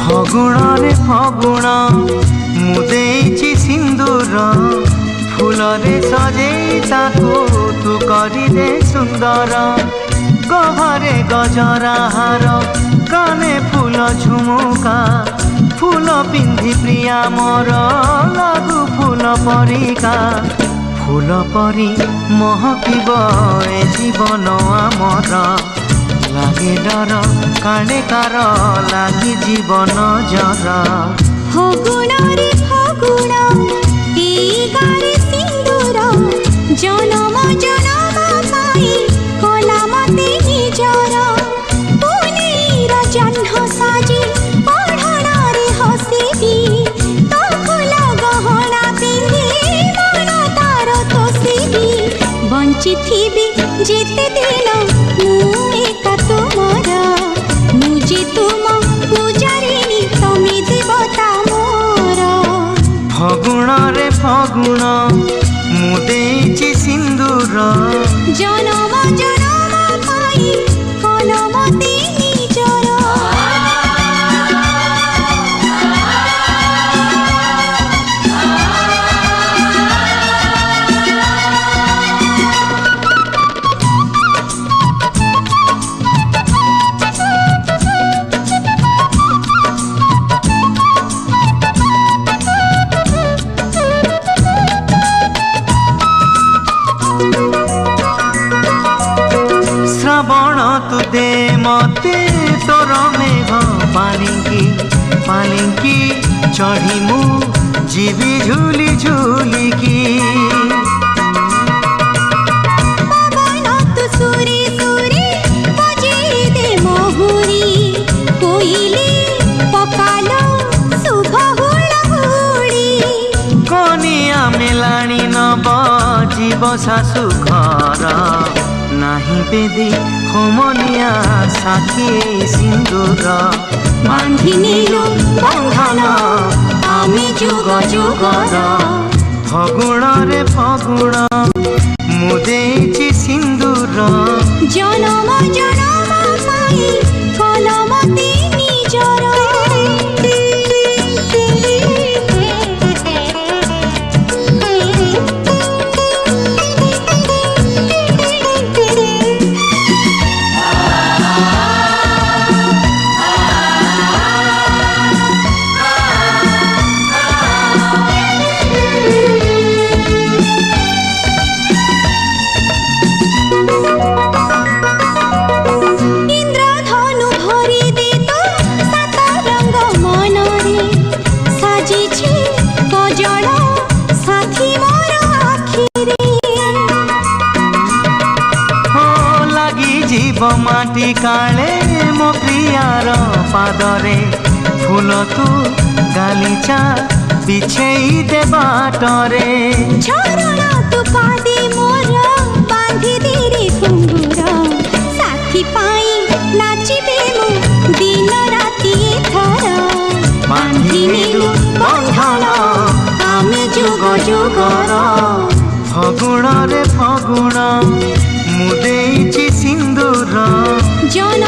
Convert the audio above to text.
फगुणरे फगुण मुदेची सिंदूर फूलरे सजेई ताको तू करिदे सुंदर गहरे गजरा हार काने फूल झुमुका फूल पिंधि प्रिया मोर लागू फूल परिका फूल परी महकिब ए जीवन आमर लागे डर काने कार लागी जीवन जर फगुण रे फगुण ए गारे सिंदूर जनम जनम पाई कला मते निजर पुनीर जह्न साजी पढ़ण रे हसिबी तो फूल गहना पिंधि मन तार तोसिबी बंची थिबी जेते दिन मु एका तुमर मुझे तुम पूजारिणी तमे देवता मोर फगुण रे फगुण मुदेची सिंदूर जनम जनम पाई कलमते निजर श्रवण तु दे मते तोर मेघ पालिंकी चढ़ी मु जीवी झूली झूलिकी पवन तु सुरे सुरे बजे दे महुरी कोइली पकालो शुभ हुड़हुड़ी कनिया मेलाणी नब जीव शाशु घर नाही बेदी होमनिया साखी सिंदूर बांधी नीलु बंधन आमे जुग जुगर फगुण रे फगुण मुदेची सिंदूर जनम जनम पाई कलमते निजर माटी काले मो प्रियार पादरे फूल तू गालीचा बिछेई दे बाटरे झरण तू पादे मोर बांधी दे रे घुंगुर साथी पाई नाचिबे मु दिन राति एथर बांधी नीलु बंधन आमे जुग जुगर फगुण रे फगुण मुदेची सिंदूर जन